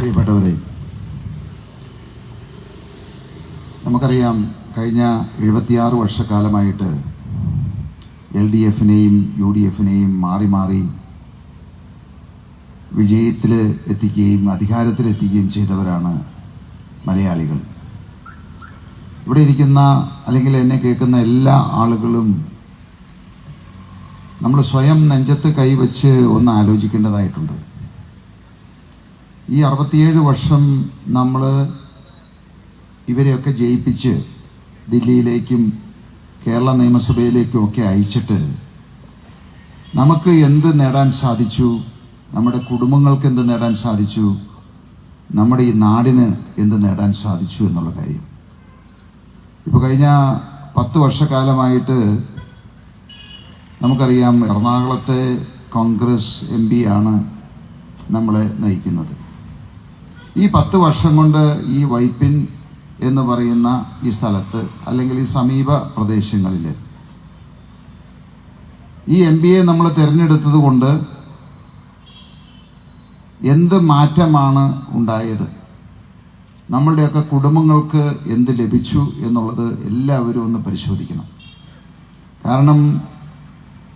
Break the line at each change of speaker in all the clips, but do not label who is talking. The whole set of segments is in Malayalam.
പ്രിയപ്പെട്ടവരെ, നമുക്കറിയാം കഴിഞ്ഞ 76 വർഷക്കാലമായിട്ട് LDF-നെയും UDF-നെയും മാറി മാറി വിജയത്തിൽ എത്തിക്കുകയും അധികാരത്തിലെത്തിക്കുകയും ചെയ്തവരാണ് മലയാളികൾ. ഇവിടെ ഇരിക്കുന്ന അല്ലെങ്കിൽ എന്നെ കേൾക്കുന്ന എല്ലാ ആളുകളും നമ്മൾ സ്വയം നെഞ്ചത്ത് കൈവച്ച് ഒന്ന് ആലോചിക്കേണ്ടതായിട്ടുണ്ട്. ഈ 67 വർഷം നമ്മൾ ഇവരെയൊക്കെ ജയിപ്പിച്ച് ദില്ലിയിലേക്കും കേരള നിയമസഭയിലേക്കും ഒക്കെ അയച്ചിട്ട് നമുക്ക് എന്ത് നേടാൻ സാധിച്ചു, നമ്മുടെ കുടുംബങ്ങൾക്ക് എന്ത് നേടാൻ സാധിച്ചു, നമ്മുടെ ഈ നാടിന് എന്ത് നേടാൻ സാധിച്ചു എന്നുള്ള കാര്യം. ഇപ്പോൾ കഴിഞ്ഞ 10 വർഷക്കാലമായിട്ട് നമുക്കറിയാം എറണാകുളത്തെ കോൺഗ്രസ് MP ആണ് നമ്മളെ നയിക്കുന്നത്. ഈ 10 വർഷം കൊണ്ട് ഈ വൈപ്പിൻ എന്ന് പറയുന്ന ഈ സ്ഥലത്ത് അല്ലെങ്കിൽ ഈ സമീപ പ്രദേശങ്ങളിൽ ഈ MP-യെ നമ്മൾ തിരഞ്ഞെടുത്തത് കൊണ്ട് എന്ത് മാറ്റമാണ് ഉണ്ടായത്, നമ്മളുടെയൊക്കെ കുടുംബങ്ങൾക്ക് എന്ത് ലഭിച്ചു എന്നുള്ളത് എല്ലാവരും ഒന്ന് പരിശോധിക്കണം. കാരണം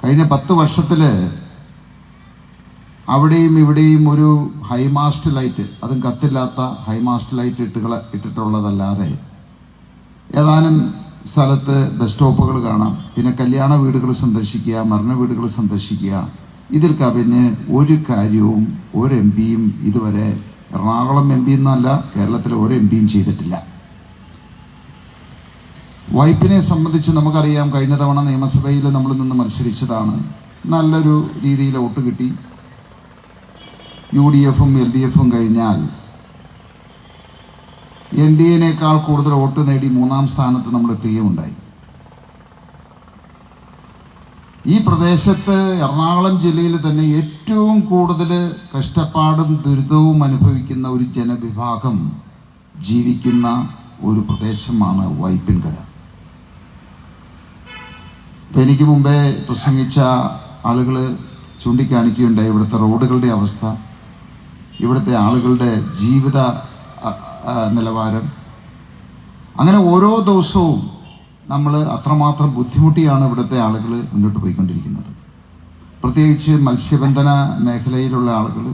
കഴിഞ്ഞ 10 വർഷത്തിൽ അവിടെയും ഇവിടെയും ഒരു ഹൈമാസ്റ്റ് ലൈറ്റ്, അതും കത്തില്ലാത്ത ഹൈമാസ്റ്റ് ലൈറ്റ് ഇട്ടിട്ടുള്ളതല്ലാതെ ഏതാനും സ്ഥലത്ത് ബസ് സ്റ്റോപ്പുകൾ കാണാം, പിന്നെ കല്യാണ വീടുകൾ സന്ദർശിക്കുക, മരണ വീടുകൾ സന്ദർശിക്കുക. ഇതിൽ കവിഞ്ഞ് ഒരു കാര്യവും ഒരു MP-യും ഇതുവരെ എറണാകുളം MP എന്നല്ല കേരളത്തിലെ ഒരു MP-യും ചെയ്തിട്ടില്ല. വൈപ്പിനെ സംബന്ധിച്ച് നമുക്കറിയാം, കഴിഞ്ഞ തവണ നിയമസഭയിൽ നമ്മൾ നിന്ന് മത്സരിച്ചതാണ്. നല്ലൊരു രീതിയിൽ വോട്ട് കിട്ടി. UDF-ഉം LDF-ഉം കഴിഞ്ഞാൽ NDA-നേക്കാൾ കൂടുതൽ വോട്ട് നേടി 3-ാം സ്ഥാനത്ത് നമ്മൾ എത്തുകയുണ്ടായി. ഈ പ്രദേശത്ത് എറണാകുളം ജില്ലയിൽ തന്നെ ഏറ്റവും കൂടുതൽ കഷ്ടപ്പാടും ദുരിതവും അനുഭവിക്കുന്ന ഒരു ജനവിഭാഗം ജീവിക്കുന്ന ഒരു പ്രദേശമാണ് വൈപ്പിൻകര. ഇപ്പം എനിക്ക് മുമ്പേ പ്രസംഗിച്ച ആളുകൾ ചൂണ്ടിക്കാണിക്കുകയുണ്ടായി ഇവിടുത്തെ റോഡുകളുടെ അവസ്ഥ, ഇവിടുത്തെ ആളുകളുടെ ജീവിത നിലവാരം. അങ്ങനെ ഓരോ ദിവസവും നമ്മൾ അത്രമാത്രം ബുദ്ധിമുട്ടിയാണ് ഇവിടുത്തെ ആളുകൾ മുന്നോട്ട് പോയിക്കൊണ്ടിരിക്കുന്നത്. പ്രത്യേകിച്ച് മത്സ്യബന്ധന മേഖലയിലുള്ള ആളുകൾ,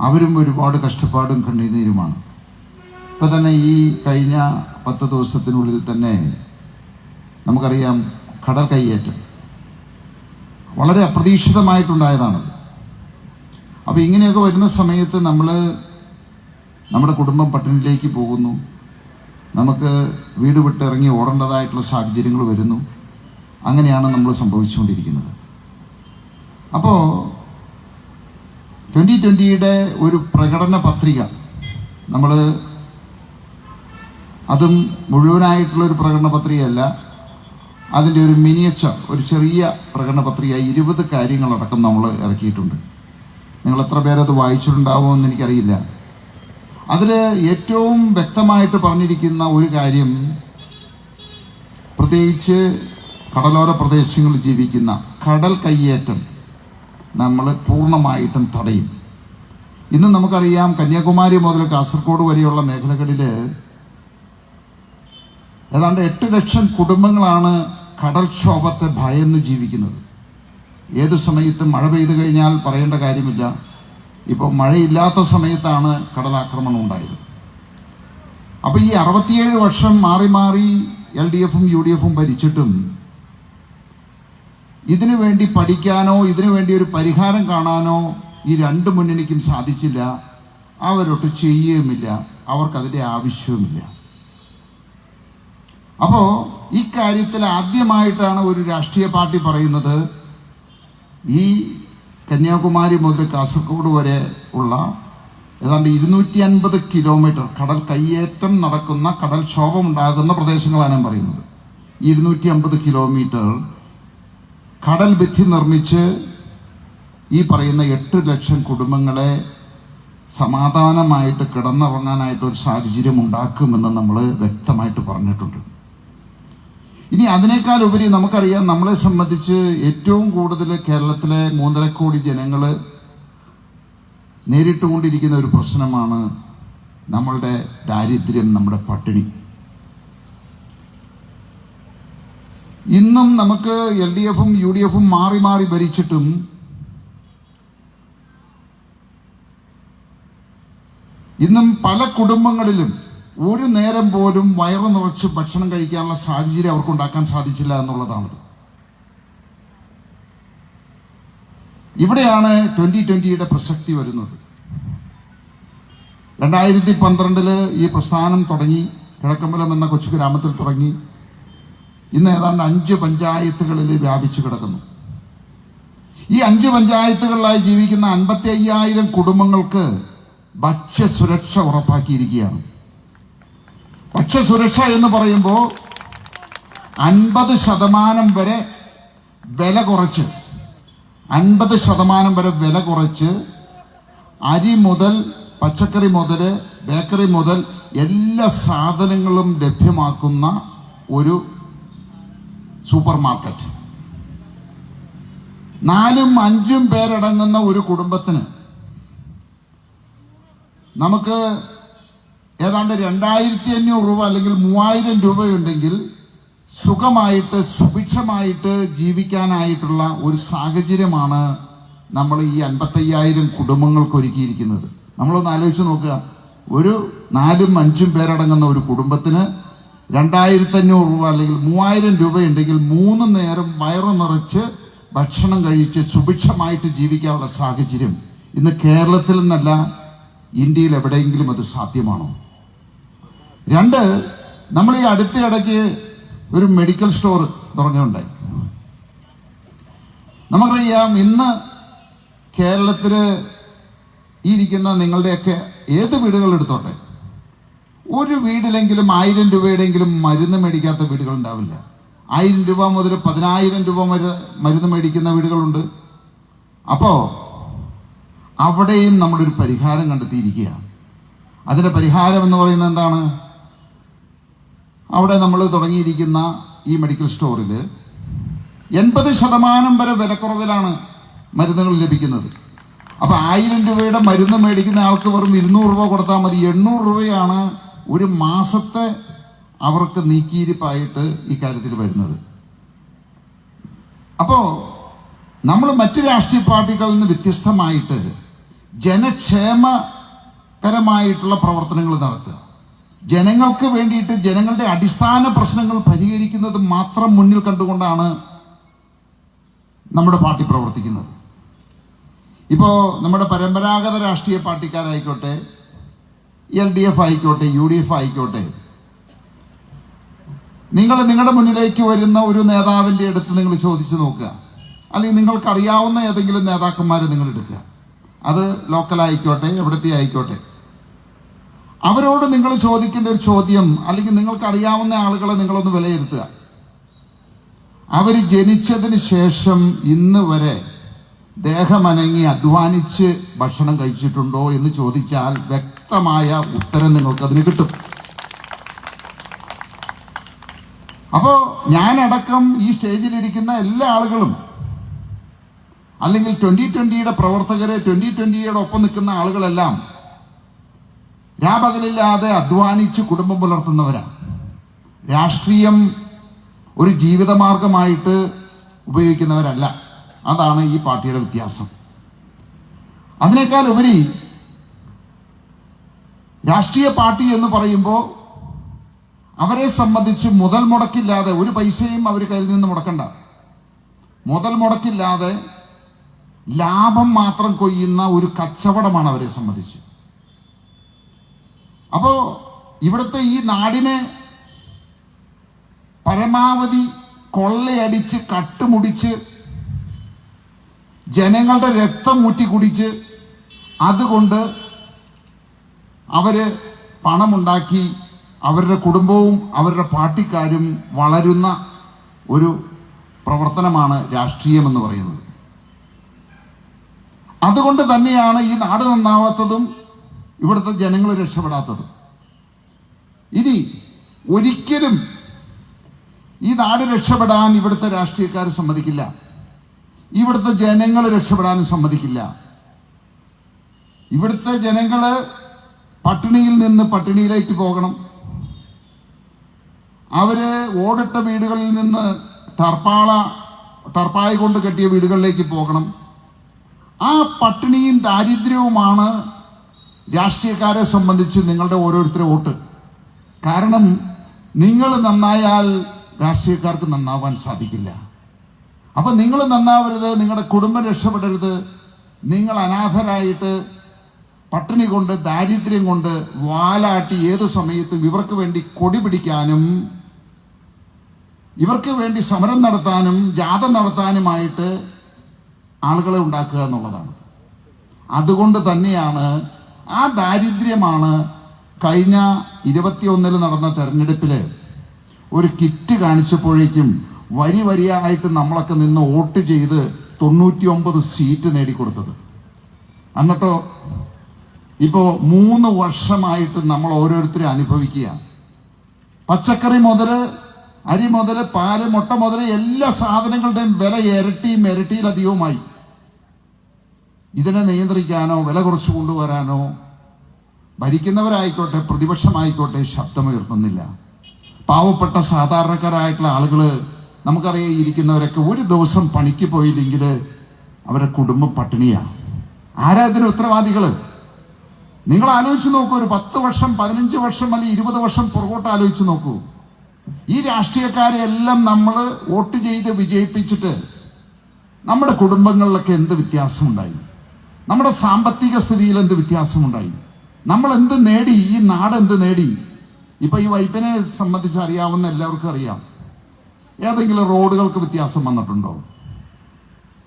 അവരും ഒരുപാട് കഷ്ടപ്പാടും കണ്ണീരുമാണ്. ഇപ്പം തന്നെ ഈ കഴിഞ്ഞ 10 ദിവസത്തിനുള്ളിൽ തന്നെ നമുക്കറിയാം കടൽ കയ്യേറ്റം വളരെ അപ്രതീക്ഷിതമായിട്ടുണ്ടായതാണ്. അപ്പോൾ ഇങ്ങനെയൊക്കെ വരുന്ന സമയത്ത് നമ്മുടെ കുടുംബം പട്ടിണിയിലേക്ക് പോകുന്നു, നമുക്ക് വീട് വിട്ടിറങ്ങി ഓടേണ്ടതായിട്ടുള്ള സാഹചര്യങ്ങൾ വരുന്നു. അങ്ങനെയാണ് നമ്മൾ സംഭവിച്ചുകൊണ്ടിരിക്കുന്നത്. അപ്പോൾ 2020-യുടെ ഒരു പ്രകടന പത്രിക നമ്മൾ, അതും മുഴുവനായിട്ടുള്ളൊരു പ്രകടന പത്രികയല്ല, അതിൻ്റെ ഒരു മിനിയേച്ചർ, ഒരു ചെറിയ പ്രകടന പത്രിക 20 കാര്യങ്ങളടക്കം നമ്മൾ ഇറക്കിയിട്ടുണ്ട്. നിങ്ങൾ എത്ര പേരത് വായിച്ചിട്ടുണ്ടാവുമെന്ന് എനിക്കറിയില്ല. അതിൽ ഏറ്റവും വ്യക്തമായിട്ട് പറഞ്ഞിരിക്കുന്ന ഒരു കാര്യം, പ്രത്യേകിച്ച് കടലോര പ്രദേശങ്ങളിൽ ജീവിക്കുന്ന കടൽ കയ്യേറ്റം നമ്മൾ പൂർണ്ണമായിട്ടും തടയും. ഇന്ന് നമുക്കറിയാം കന്യാകുമാരി മുതൽ കാസർഗോഡ് വരെയുള്ള മേഖലകളിൽ ഏതാണ്ട് 8 ലക്ഷം കുടുംബങ്ങളാണ് കടൽക്ഷോഭത്തെ ഭയന്ന് ജീവിക്കുന്നത്. ഏതു സമയത്തും മഴ പെയ്തു കഴിഞ്ഞാൽ പറയേണ്ട കാര്യമില്ല. ഇപ്പോൾ മഴയില്ലാത്ത സമയത്താണ് കടലാക്രമണം ഉണ്ടായത്. അപ്പോൾ ഈ 67 വർഷം മാറി മാറി LDF-ഉം UDF-ഉം ഭരിച്ചിട്ടും ഇതിനു വേണ്ടി പഠിക്കാനോ ഇതിനു വേണ്ടി ഒരു പരിഹാരം കാണാനോ ഈ 2 മുന്നണിക്കും സാധിച്ചില്ല. അവരൊട്ട് ചെയ്യുകയുമില്ല, അവർക്കതിൻ്റെ ആവശ്യവുമില്ല. അപ്പോൾ ഈ കാര്യത്തിൽ ആദ്യമായിട്ടാണ് ഒരു രാഷ്ട്രീയ പാർട്ടി പറയുന്നത്, ഈ കന്യാകുമാരി മുതൽ കാസർഗോഡ് വരെ ഉള്ള ഏതാണ്ട് 250 കിലോമീറ്റർ കടൽ കയ്യേറ്റം നടക്കുന്ന, കടൽക്ഷോഭമുണ്ടാകുന്ന പ്രദേശങ്ങളാണ് ഞാൻ പറയുന്നത്. 250 കിലോമീറ്റർ കടൽ ഭിത്തി നിർമ്മിച്ച് ഈ പറയുന്ന 8 ലക്ഷം കുടുംബങ്ങളെ സമാധാനമായിട്ട് കിടന്നുറങ്ങാനായിട്ടൊരു സാഹചര്യം ഉണ്ടാക്കുമെന്ന് നമ്മൾ വ്യക്തമായിട്ട് പറഞ്ഞിട്ടുണ്ട്. ഇനി അതിനേക്കാൾ ഉപരി നമുക്കറിയാം, നമ്മളെ സംബന്ധിച്ച് ഏറ്റവും കൂടുതൽ കേരളത്തിലെ 3.5 കോടി ജനങ്ങൾ നേരിട്ടുകൊണ്ടിരിക്കുന്ന ഒരു പ്രശ്നമാണ് നമ്മളുടെ ദാരിദ്ര്യം, നമ്മുടെ പട്ടിണി. ഇന്നും നമുക്ക് LDFും UDFും മാറി മാറി ഭരിച്ചിട്ടും ഇന്നും പല കുടുംബങ്ങളിലും ഒരു നേരം പോലും വയറു നിറച്ച് ഭക്ഷണം കഴിക്കാനുള്ള സാഹചര്യം അവർക്ക് ഉണ്ടാക്കാൻ സാധിച്ചില്ല എന്നുള്ളതാണ്. ഇവിടെയാണ് 2020യുടെ പ്രസക്തി വരുന്നത്. 2012 ഈ പ്രസ്ഥാനം തുടങ്ങി, കിഴക്കമ്പലം എന്ന കൊച്ചു ഗ്രാമത്തിൽ തുടങ്ങി. ഇന്ന് ഏതാണ്ട് 5 പഞ്ചായത്തുകളിൽ വ്യാപിച്ചു കിടക്കുന്നു. ഈ 5 പഞ്ചായത്തുകളിലായി ജീവിക്കുന്ന 55,000 കുടുംബങ്ങൾക്ക് ഭക്ഷ്യസുരക്ഷ ഉറപ്പാക്കിയിരിക്കുകയാണ്. ഭക്ഷ്യസുരക്ഷ എന്ന് പറയുമ്പോൾ 50% വരെ വില കുറച്ച് 50% വരെ വില കുറച്ച് അരി മുതൽ പച്ചക്കറി മുതൽ ബേക്കറി മുതൽ എല്ലാ സാധനങ്ങളും ലഭ്യമാക്കുന്ന ഒരു സൂപ്പർ മാർക്കറ്റ്. 4-5 പേരടങ്ങുന്ന ഒരു കുടുംബത്തിന് നമുക്ക് ഏതാണ്ട് 2,500 രൂപ അല്ലെങ്കിൽ 3,000 രൂപയുണ്ടെങ്കിൽ സുഖമായിട്ട് സുഭിക്ഷമായിട്ട് ജീവിക്കാനായിട്ടുള്ള ഒരു സാഹചര്യമാണ് നമ്മൾ ഈ 55,000 കുടുംബങ്ങൾക്ക് ഒരുക്കിയിരിക്കുന്നത്. നമ്മളൊന്ന് ആലോചിച്ച് നോക്കുക. ഒരു 4-5 പേരടങ്ങുന്ന ഒരു കുടുംബത്തിന് 2,500 രൂപ അല്ലെങ്കിൽ 3,000 രൂപയുണ്ടെങ്കിൽ 3 നേരം വയറ് നിറച്ച് ഭക്ഷണം കഴിച്ച് സുഭിക്ഷമായിട്ട് ജീവിക്കാനുള്ള സാഹചര്യം ഇന്ന് കേരളത്തിൽ നിന്നല്ല ഇന്ത്യയിൽ എവിടെയെങ്കിലും അത് സാധ്യമാണോ? 2, നമ്മൾ ഈ അടുത്ത ഇടയ്ക്ക് ഒരു മെഡിക്കൽ സ്റ്റോർ തുടങ്ങുകയുണ്ടായി. നമുക്കറിയാം, ഇന്ന് കേരളത്തിൽ ഈ ഇരിക്കുന്ന നിങ്ങളുടെയൊക്കെ ഏത് വീടുകൾ എടുത്തോട്ടെ, ഒരു വീട്ടിലെങ്കിലും 1,000 രൂപയുടെയെങ്കിലും മരുന്ന് മേടിക്കാത്ത വീടുകൾ ഉണ്ടാവില്ല. 1,000 രൂപ മുതൽ 10,000 രൂപ മരുന്ന് മേടിക്കുന്ന വീടുകളുണ്ട്. അപ്പോൾ അവിടെയും നമ്മളൊരു പരിഹാരം കണ്ടെത്തിയിരിക്കുകയാണ്. അതിൻ്റെ പരിഹാരം എന്ന് പറയുന്നത് എന്താണ്? അവിടെ നമ്മൾ തുടങ്ങിയിരിക്കുന്ന ഈ മെഡിക്കൽ സ്റ്റോറിൽ 80% വരെ വിലക്കുറവിലാണ് മരുന്നുകൾ ലഭിക്കുന്നത്. അപ്പോൾ 1,000 രൂപയുടെ മരുന്ന് മേടിക്കുന്ന ആൾക്ക് വെറും 200 രൂപ കൊടുത്താൽ മതി. 800 രൂപയാണ് ഒരു മാസത്തെ അവർക്ക് നീക്കിയിരിപ്പായിട്ട് ഈ കാര്യത്തിൽ വരുന്നത്. അപ്പോൾ നമ്മൾ മറ്റു രാഷ്ട്രീയ പാർട്ടികളിൽ നിന്ന് വ്യത്യസ്തമായിട്ട് ജനക്ഷേമകരമായിട്ടുള്ള പ്രവർത്തനങ്ങൾ നടത്തുക, ജനങ്ങൾക്ക് വേണ്ടിയിട്ട് ജനങ്ങളുടെ അടിസ്ഥാന പ്രശ്നങ്ങൾ പരിഹരിക്കുന്നത് മാത്രം മുന്നിൽ കണ്ടുകൊണ്ടാണ് നമ്മുടെ പാർട്ടി പ്രവർത്തിക്കുന്നത്. ഇപ്പോൾ നമ്മുടെ പരമ്പരാഗത രാഷ്ട്രീയ പാർട്ടിക്കാരായിക്കോട്ടെ, LDF ആയിക്കോട്ടെ, UDF ആയിക്കോട്ടെ, നിങ്ങൾ നിങ്ങളുടെ മുന്നിലേക്ക് വരുന്ന ഒരു നേതാവിൻ്റെ അടുത്ത് നിങ്ങൾ ചോദിച്ചു നോക്കുക, അല്ലെങ്കിൽ നിങ്ങൾക്കറിയാവുന്ന ഏതെങ്കിലും നേതാക്കന്മാരെ നിങ്ങൾ എടുക്കുക, അത് ലോക്കലായിക്കോട്ടെ എവിടത്തെ ആയിക്കോട്ടെ, അവരോട് നിങ്ങൾ ചോദിക്കേണ്ട ഒരു ചോദ്യം, അല്ലെങ്കിൽ നിങ്ങൾക്കറിയാവുന്ന ആളുകളെ നിങ്ങളൊന്ന് വിലയിരുത്തുക. അവർ ജനിച്ചതിന് ശേഷം ഇന്ന് വരെ ദേഹമനങ്ങി അധ്വാനിച്ച് ഭക്ഷണം കഴിച്ചിട്ടുണ്ടോ എന്ന് ചോദിച്ചാൽ വ്യക്തമായ ഉത്തരം നിങ്ങൾക്ക് അതിന് കിട്ടും. അപ്പോ ഞാനടക്കം ഈ സ്റ്റേജിലിരിക്കുന്ന എല്ലാ ആളുകളും, അല്ലെങ്കിൽ 2020യുടെ പ്രവർത്തകരെ, 2020യുടെ ഒപ്പം നിൽക്കുന്ന ആളുകളെല്ലാം രാപകലില്ലാതെ അധ്വാനിച്ച് കുടുംബം പുലർത്തുന്നവരാണ്. രാഷ്ട്രീയം ഒരു ജീവിതമാർഗമായിട്ട് ഉപയോഗിക്കുന്നവരല്ല. അതാണ് ഈ പാർട്ടിയുടെ വ്യത്യാസം. അതിനേക്കാൾ ഉപരി രാഷ്ട്രീയ പാർട്ടി എന്ന് പറയുമ്പോൾ അവരെ സംബന്ധിച്ച് മുതൽ മുടക്കില്ലാതെ, ഒരു പൈസയും അവർ കയ്യിൽ നിന്ന് മുടക്കണ്ട, മുതൽ മുടക്കില്ലാതെ ലാഭം മാത്രം കൊയ്യുന്ന ഒരു കച്ചവടമാണ് അവരെ സംബന്ധിച്ച്. അപ്പോ ഇവിടുത്തെ ഈ നാടിനെ പരമാവധി കൊള്ളയടിച്ച് കട്ടുമുടിച്ച് ജനങ്ങളുടെ രക്തം ഊറ്റി കുടിച്ച് അതുകൊണ്ട് അവര് പണമുണ്ടാക്കി അവരുടെ കുടുംബവും അവരുടെ പാർട്ടിക്കാരും വളരുന്ന ഒരു പ്രവർത്തനമാണ് രാഷ്ട്രീയം എന്ന് പറയുന്നത്. അതുകൊണ്ട് തന്നെയാണ് ഈ നാട് നന്നാവാത്തതും ഇവിടുത്തെ ജനങ്ങൾ രക്ഷപ്പെടാത്തതും. ഇനി ഒരിക്കലും ഈ നാട് രക്ഷപ്പെടാൻ ഇവിടുത്തെ രാഷ്ട്രീയക്കാർ സമ്മതിക്കില്ല, ഇവിടുത്തെ ജനങ്ങൾ രക്ഷപ്പെടാനും സമ്മതിക്കില്ല. ഇവിടുത്തെ ജനങ്ങള് പട്ടിണിയിൽ നിന്ന് പട്ടിണിയിലേക്ക് പോകണം. അവര് ഓടിട്ട വീടുകളിൽ നിന്ന് ടർപ്പായ കൊണ്ട് കെട്ടിയ വീടുകളിലേക്ക് പോകണം. ആ പട്ടിണിയും ദാരിദ്ര്യവുമാണ് രാഷ്ട്രീയക്കാരെ സംബന്ധിച്ച് നിങ്ങളുടെ ഓരോരുത്തരുടെ വോട്ട്. കാരണം നിങ്ങൾ നന്നായാൽ രാഷ്ട്രീയക്കാർക്ക് നന്നാവാൻ സാധിക്കില്ല. അപ്പൊ നിങ്ങൾ നന്നാവരുത്, നിങ്ങളുടെ കുടുംബം രക്ഷപ്പെടരുത്, നിങ്ങൾ അനാഥരായിട്ട് പട്ടിണി കൊണ്ട് ദാരിദ്ര്യം കൊണ്ട് വാലാട്ടി ഏതു സമയത്തും ഇവർക്ക് വേണ്ടി കൊടി പിടിക്കാനും ഇവർക്ക് വേണ്ടി സമരം നടത്താനും ജാഥ നടത്താനുമായിട്ട് ആളുകളെ ഉണ്ടാക്കുക എന്നുള്ളതാണ്. അതുകൊണ്ട് തന്നെയാണ് ആ ദാരിദ്ര്യമാണ് കഴിഞ്ഞ 21 നടന്ന തെരഞ്ഞെടുപ്പില് ഒരു കിറ്റ് കാണിച്ചപ്പോഴേക്കും വരിയായിട്ട് നമ്മളൊക്കെ നിന്ന് വോട്ട് ചെയ്ത് 99 സീറ്റ് നേടിക്കൊടുത്തത്. എന്നിട്ടോ ഇപ്പോ 3 വർഷമായിട്ട് നമ്മൾ ഓരോരുത്തരും അനുഭവിക്കുക. പച്ചക്കറി മുതല് അരി മുതല് പാല് മുട്ട മുതല് എല്ലാ സാധനങ്ങളുടെയും വില ഇരട്ടിയിലധികവുമായി. ഇതിനെ നിയന്ത്രിക്കാനോ വില കുറച്ചു കൊണ്ടുവരാനോ ഭരിക്കുന്നവരായിക്കോട്ടെ പ്രതിപക്ഷമായിക്കോട്ടെ ശബ്ദമുയർത്തുന്നില്ല. പാവപ്പെട്ട സാധാരണക്കാരായിട്ടുള്ള ആളുകള് നമുക്കറിയാം, ഇരിക്കുന്നവരൊക്കെ ഒരു ദിവസം പണിക്ക് പോയില്ലെങ്കിൽ അവരുടെ കുടുംബം പട്ടിണിയാണ്. ആരാ ഇതിന് ഉത്തരവാദികള്? നിങ്ങൾ ആലോചിച്ച് നോക്കൂ. ഒരു 10 വർഷം 15 വർഷം അല്ലെങ്കിൽ 20 വർഷം പുറകോട്ട് ആലോചിച്ച് നോക്കൂ. ഈ രാഷ്ട്രീയക്കാരെ എല്ലാം നമ്മൾ വോട്ട് ചെയ്ത് വിജയിപ്പിച്ചിട്ട് നമ്മുടെ കുടുംബങ്ങളിലൊക്കെ എന്ത് വ്യത്യാസമുണ്ടായി? നമ്മുടെ സാമ്പത്തിക സ്ഥിതിയിൽ എന്ത് വ്യത്യാസമുണ്ടായി? നമ്മൾ എന്ത് നേടി? ഈ നാട് എന്ത് നേടി? ഇപ്പൊ ഈ വൈപ്പിനെ സംബന്ധിച്ച് അറിയാവുന്ന എല്ലാവർക്കും അറിയാം. ഏതെങ്കിലും റോഡുകൾക്ക് വ്യത്യാസം വന്നിട്ടുണ്ടോ?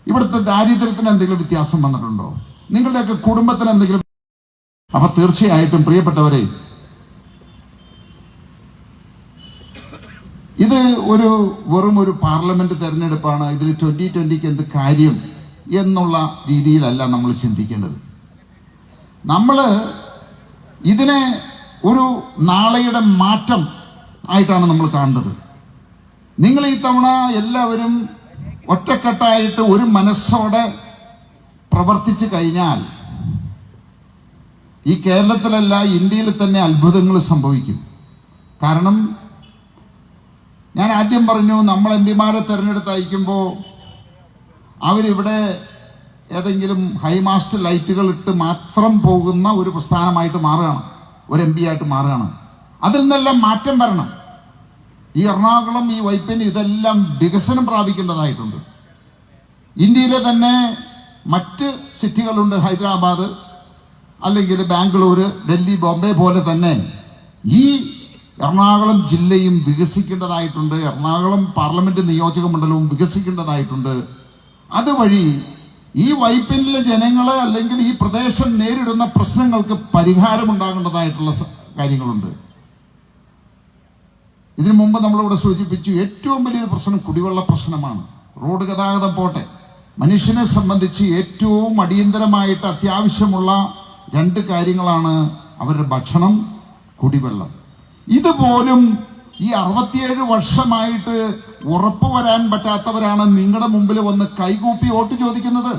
ഇവിടുത്തെ ദാരിദ്ര്യത്തിന് എന്തെങ്കിലും വ്യത്യാസം വന്നിട്ടുണ്ടോ? നിങ്ങളുടെയൊക്കെ കുടുംബത്തിന് എന്തെങ്കിലും? അപ്പൊ തീർച്ചയായിട്ടും പ്രിയപ്പെട്ടവരെ, ഇത് വെറും ഒരു പാർലമെന്റ് തെരഞ്ഞെടുപ്പാണ്. ഇതിൽ 2020 എന്ത് കാര്യം എന്നുള്ള രീതിയിലല്ല നമ്മൾ ചിന്തിക്കേണ്ടത്. നമ്മൾ ഇതിനെ ഒരു നാളെയുടെ മാറ്റം ആയിട്ടാണ് നമ്മൾ കാണേണ്ടത്. നിങ്ങൾ ഈ തവണ എല്ലാവരും ഒറ്റക്കെട്ടായിട്ട് ഒരു മനസ്സോടെ പ്രവർത്തിച്ചു കഴിഞ്ഞാൽ ഈ കേരളത്തിലല്ല ഇന്ത്യയിൽ തന്നെ അത്ഭുതങ്ങൾ സംഭവിക്കും. കാരണം ഞാൻ ആദ്യം പറഞ്ഞു, നമ്മൾ എംപിമാരെ തെരഞ്ഞെടുത്ത് അയക്കുമ്പോൾ അവരിവിടെ ഏതെങ്കിലും ഹൈമാസ്റ്റ് ലൈറ്റുകൾ ഇട്ട് മാത്രം പോകുന്ന ഒരു പ്രസ്ഥാനമായിട്ട് മാറുകയാണ്, ഒരു MP ആയിട്ട് മാറുകയാണ്. അതിൽ നിന്നെല്ലാം മാറ്റം വരണം. ഈ എറണാകുളം, ഈ വൈപ്പിന് ഇതെല്ലാം വികസനം പ്രാപിക്കേണ്ടതായിട്ടുണ്ട്. ഇന്ത്യയിലെ തന്നെ മറ്റ് സിറ്റികളുണ്ട്, ഹൈദരാബാദ് അല്ലെങ്കിൽ ബാംഗ്ലൂർ, ഡൽഹി, ബോംബെ പോലെ തന്നെ ഈ എറണാകുളം ജില്ലയും വികസിക്കേണ്ടതായിട്ടുണ്ട്. എറണാകുളം പാർലമെന്റ് നിയോജക മണ്ഡലവും വികസിക്കേണ്ടതായിട്ടുണ്ട്. അതുവഴി ഈ വൈപ്പിനിലെ ജനങ്ങള് അല്ലെങ്കിൽ ഈ പ്രദേശം നേരിടുന്ന പ്രശ്നങ്ങൾക്ക് പരിഹാരമുണ്ടാകേണ്ടതായിട്ടുള്ള കാര്യങ്ങളുണ്ട്. ഇതിനു മുമ്പ് നമ്മളിവിടെ സൂചിപ്പിച്ചു, ഏറ്റവും വലിയൊരു പ്രശ്നം കുടിവെള്ള പ്രശ്നമാണ്. റോഡ് ഗതാഗതം പോട്ടെ, മനുഷ്യനെ സംബന്ധിച്ച് ഏറ്റവും അടിയന്തരമായിട്ട് അത്യാവശ്യമുള്ള 2 കാര്യങ്ങളാണ് അവരുടെ ഭക്ഷണം, കുടിവെള്ളം. ഇതുപോലും ഈ 67 വർഷമായിട്ട് ഉറപ്പ് വരാൻ പറ്റാത്തവരാണ് നിങ്ങളുടെ മുമ്പിൽ വന്ന് കൈകൂപ്പി വോട്ട് ചോദിക്കുന്നത്.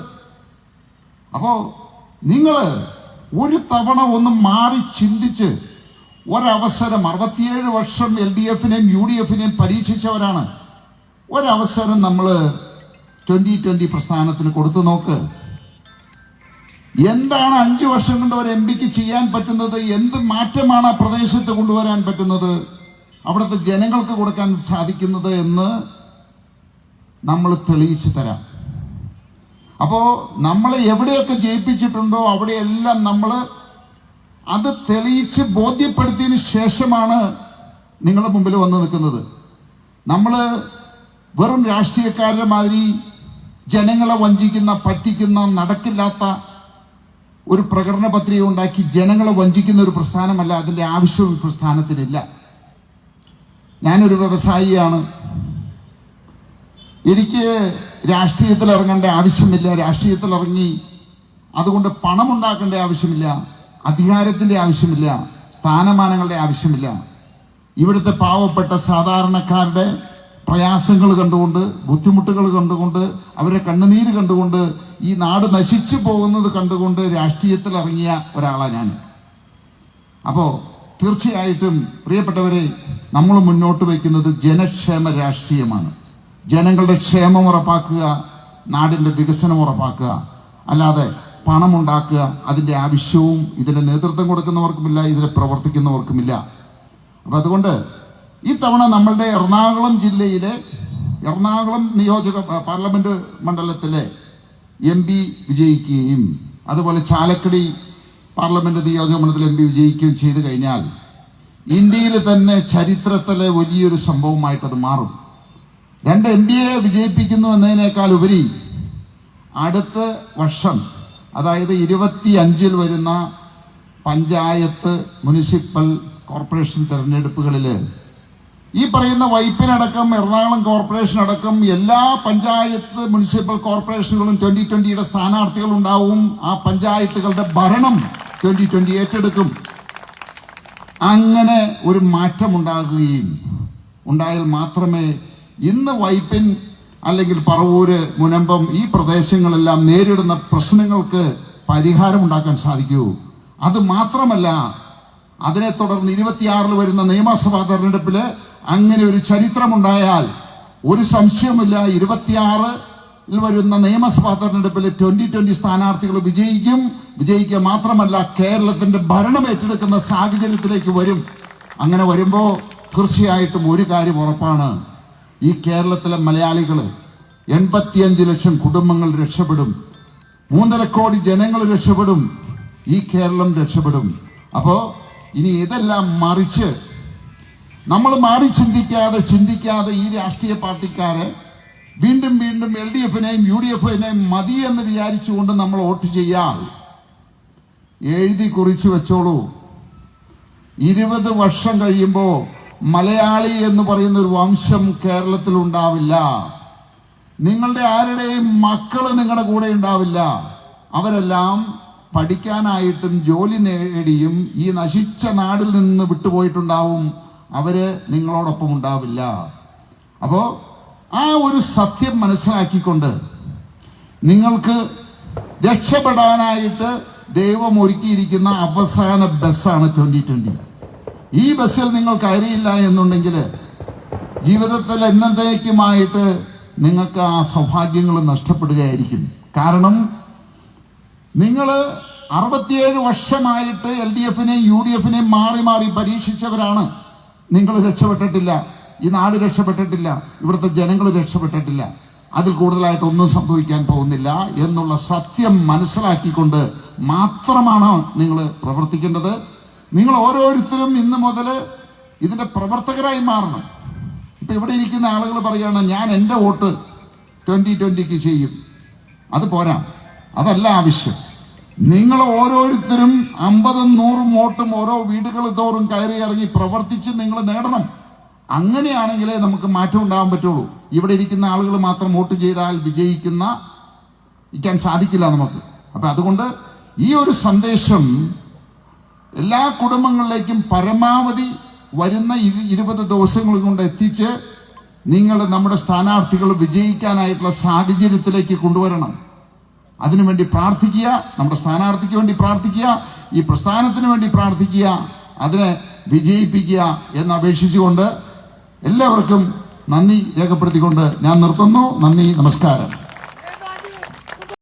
അപ്പോ നിങ്ങള് ഒരു തവണ ഒന്ന് മാറി ചിന്തിച്ച് ഒരവസരം, 67 വർഷം LDFനെയും UDFനെയും പരീക്ഷിച്ചവരാണ്, ഒരവസരം നമ്മൾ 2020 പ്രസ്ഥാനത്തിന് കൊടുത്തു നോക്ക്. എന്താണ് 5 വർഷം കൊണ്ട് ഒരു MP-ക്ക് ചെയ്യാൻ പറ്റുന്നത്? എന്ത് മാറ്റമാണ് ആ പ്രദേശത്ത് കൊണ്ടുവരാൻ പറ്റുന്നത്, അവിടുത്തെ ജനങ്ങൾക്ക് കൊടുക്കാൻ സാധിക്കുന്നത് എന്ന് നമ്മൾ തെളിയിച്ചു തരാം. അപ്പോ നമ്മൾ എവിടെയൊക്കെ ജയിപ്പിച്ചിട്ടുണ്ടോ അവിടെയെല്ലാം നമ്മൾ അത് തെളിയിച്ച് ബോധ്യപ്പെടുത്തിയതിന് ശേഷമാണ് നിങ്ങളുടെ മുമ്പിൽ വന്ന് നിൽക്കുന്നത്. നമ്മൾ വെറും രാഷ്ട്രീയക്കാരുടെ മാതിരി ജനങ്ങളെ വഞ്ചിക്കുന്ന, പറ്റിക്കുന്ന, നടക്കില്ലാത്ത ഒരു പ്രകടന പത്രിക ഉണ്ടാക്കി ജനങ്ങളെ വഞ്ചിക്കുന്ന ഒരു പ്രസ്ഥാനമല്ല. അതിന്റെ ആവശ്യവും ഈ പ്രസ്ഥാനത്തിനില്ല. ഞാനൊരു വ്യവസായിയാണ്. എനിക്ക് രാഷ്ട്രീയത്തിൽ ഇറങ്ങേണ്ട ആവശ്യമില്ല. രാഷ്ട്രീയത്തിൽ ഇറങ്ങി അതുകൊണ്ട് പണമുണ്ടാക്കേണ്ട ആവശ്യമില്ല, അധികാരത്തിന്റെ ആവശ്യമില്ല, സ്ഥാനമാനങ്ങളുടെ ആവശ്യമില്ല. ഇവിടുത്തെ പാവപ്പെട്ട സാധാരണക്കാരുടെ പ്രയാസങ്ങൾ കണ്ടുകൊണ്ട്, ബുദ്ധിമുട്ടുകൾ കണ്ടുകൊണ്ട്, അവരെ കണ്ണുനീര് കണ്ടുകൊണ്ട്, ഈ നാട് നശിച്ചു പോകുന്നത് കണ്ടുകൊണ്ട് രാഷ്ട്രീയത്തിൽ ഇറങ്ങിയ ഒരാളാണ് ഞാൻ. അപ്പോൾ തീർച്ചയായിട്ടും പ്രിയപ്പെട്ടവരെ, നമ്മൾ മുന്നോട്ട് വയ്ക്കുന്നത് ജനക്ഷേമ രാഷ്ട്രീയമാണ്. ജനങ്ങളുടെ ക്ഷേമം ഉറപ്പാക്കുക, നാടിന്റെ വികസനം ഉറപ്പാക്കുക. അല്ലാതെ പണമുണ്ടാക്കുക, അതിന്റെ ആവശ്യവും ഇതിന്റെ നേതൃത്വം കൊടുക്കുന്നവർക്കുമില്ല, ഇതിൽ പ്രവർത്തിക്കുന്നവർക്കുമില്ല. അപ്പൊ അതുകൊണ്ട് ഇത്തവണ നമ്മളുടെ എറണാകുളം ജില്ലയിലെ എറണാകുളം പാർലമെന്റ് മണ്ഡലത്തിലെ MP വിജയിക്കുകയും അതുപോലെ ചാലക്കുടി പാർലമെന്റ് നിയോജക മണ്ഡലത്തിൽ MP വിജയിക്കുകയും ചെയ്തു കഴിഞ്ഞാൽ ഇന്ത്യയിൽ തന്നെ ചരിത്രത്തിലെ വലിയൊരു സംഭവമായിട്ടത് മാറും. 2 MPയെ വിജയിപ്പിക്കുന്നു എന്നതിനേക്കാൾ ഉപരി അടുത്ത വർഷം, അതായത് 25 വരുന്ന പഞ്ചായത്ത്, മുനിസിപ്പൽ കോർപ്പറേഷൻ തെരഞ്ഞെടുപ്പുകളിൽ ഈ പറയുന്ന വൈപ്പിനടക്കം എറണാകുളം കോർപ്പറേഷൻ അടക്കം എല്ലാ പഞ്ചായത്ത്, മുനിസിപ്പൽ കോർപ്പറേഷനുകളും 2020 സ്ഥാനാർത്ഥികൾ ഉണ്ടാവും. ആ പഞ്ചായത്തുകളുടെ ഭരണം 2020 ഏറ്റെടുക്കും. അങ്ങനെ ഒരു മാറ്റം ഉണ്ടായാൽ മാത്രമേ ഇന്ന് വൈപ്പിൻ അല്ലെങ്കിൽ പറവൂര്, മുനമ്പം ഈ പ്രദേശങ്ങളെല്ലാം നേരിടുന്ന പ്രശ്നങ്ങൾക്ക് പരിഹാരം ഉണ്ടാക്കാൻ സാധിക്കൂ. അത് മാത്രമല്ല, അതിനെ തുടർന്ന് 26 വരുന്ന നിയമസഭാ തെരഞ്ഞെടുപ്പില് അങ്ങനെ ഒരു ചരിത്രമുണ്ടായാൽ ഒരു സംശയമില്ല, 26 വരുന്ന നിയമസഭാ തെരഞ്ഞെടുപ്പിൽ 2020 സ്ഥാനാർത്ഥികൾ വിജയിക്കുക മാത്രമല്ല, കേരളത്തിന്റെ ഭരണം ഏറ്റെടുക്കുന്ന സാഹചര്യത്തിലേക്ക് വരും. അങ്ങനെ വരുമ്പോൾ തീർച്ചയായിട്ടും ഒരു കാര്യം ഉറപ്പാണ്, ഈ കേരളത്തിലെ മലയാളികൾ 85 ലക്ഷം കുടുംബങ്ങൾ രക്ഷപ്പെടും, 3.5 കോടി ജനങ്ങൾ രക്ഷപ്പെടും, ഈ കേരളം രക്ഷപ്പെടും. അപ്പോ ഇനി ഇതെല്ലാം മറിച്ച് നമ്മൾ ചിന്തിക്കാതെ ഈ രാഷ്ട്രീയ പാർട്ടിക്കാരെ വീണ്ടും LDFനെയും UDFനെയും മതി എന്ന് വിചാരിച്ചുകൊണ്ട് നമ്മൾ വോട്ട് ചെയ്യാൽ എഴുതി കുറിച്ച് വെച്ചോളൂ, 20 വർഷം കഴിയുമ്പോൾ മലയാളി എന്ന് പറയുന്ന ഒരു വംശം കേരളത്തിൽ ഉണ്ടാവില്ല. നിങ്ങളുടെ ആരുടെയും മക്കള് നിങ്ങളുടെ കൂടെ ഉണ്ടാവില്ല. അവരെല്ലാം പഠിക്കാനായിട്ടും ജോലി നേടിയും ഈ നശിച്ച നാടിൽ നിന്ന് വിട്ടുപോയിട്ടുണ്ടാവും. അവര് നിങ്ങളോടൊപ്പം ഉണ്ടാവില്ല. അപ്പോ ആ ഒരു സത്യം മനസ്സിലാക്കിക്കൊണ്ട് നിങ്ങൾക്ക് രക്ഷപ്പെടാനായിട്ട് ദൈവം ഒരുക്കിയിരിക്കുന്ന അവസാന ബസ്സാണ് 2020. ഈ ബസ്സിൽ നിങ്ങൾ കയറിയില്ല എന്നുണ്ടെങ്കിൽ ജീവിതത്തിൽ എന്നേക്കുമായിട്ട് നിങ്ങൾക്ക് ആ സൗഭാഗ്യങ്ങൾ നഷ്ടപ്പെടുകയായിരിക്കും. കാരണം നിങ്ങൾ 67 വർഷമായിട്ട് LDFനെയും UDFനെയും മാറി പരീക്ഷിച്ചവരാണ്. നിങ്ങൾ രക്ഷപ്പെട്ടിട്ടില്ല, ഈ നാട് രക്ഷപ്പെട്ടിട്ടില്ല, ഇവിടുത്തെ ജനങ്ങൾ രക്ഷപ്പെട്ടിട്ടില്ല. അതിൽ കൂടുതലായിട്ട് ഒന്നും സംഭവിക്കാൻ പോകുന്നില്ല എന്നുള്ള സത്യം മനസ്സിലാക്കിക്കൊണ്ട് മാത്രമാണ് നിങ്ങൾ പ്രവർത്തിക്കേണ്ടത്. നിങ്ങൾ ഓരോരുത്തരും ഇന്ന് മുതൽ ഇതിന്റെ പ്രവർത്തകരായി മാറണം. ഇപ്പൊ ഇവിടെ ഇരിക്കുന്ന ആളുകൾ പറയാണ്, ഞാൻ എൻ്റെ വോട്ട് 2020 ചെയ്യും. അത് പോരാ, അതല്ല ആവശ്യം. നിങ്ങൾ ഓരോരുത്തരും 50-100 വോട്ടും ഓരോ വീടുകൾ തോറും കയറി ഇറങ്ങി പ്രവർത്തിച്ച് നിങ്ങൾ നേടണം. അങ്ങനെയാണെങ്കിലേ നമുക്ക് മാറ്റം ഉണ്ടാകാൻ പറ്റുള്ളൂ. ഇവിടെ ഇരിക്കുന്ന ആളുകൾ മാത്രം വോട്ട് ചെയ്താൽ വിജയിക്കാൻ സാധിക്കില്ല നമുക്ക്. അപ്പൊ അതുകൊണ്ട് ഈ ഒരു സന്ദേശം എല്ലാ കുടുംബങ്ങളിലേക്കും പരമാവധി വരുന്ന 20 ദിവസങ്ങൾ കൊണ്ട് എത്തിച്ച് നിങ്ങൾ നമ്മുടെ സ്ഥാനാർത്ഥികൾ വിജയിക്കാനായിട്ടുള്ള സാഹചര്യത്തിലേക്ക് കൊണ്ടുവരണം. അതിനുവേണ്ടി പ്രാർത്ഥിക്കുക, നമ്മുടെ സ്ഥാനാർത്ഥിക്ക് വേണ്ടി പ്രാർത്ഥിക്കുക, ഈ പ്രസ്ഥാനത്തിന് വേണ്ടി പ്രാർത്ഥിക്കുക, അതിനെ വിജയിപ്പിക്കുക എന്ന് അപേക്ഷിച്ചുകൊണ്ട് എല്ലാവർക്കും നന്ദി രേഖപ്പെടുത്തിക്കൊണ്ട് ഞാൻ നിർത്തുന്നു. നന്ദി, നമസ്കാരം.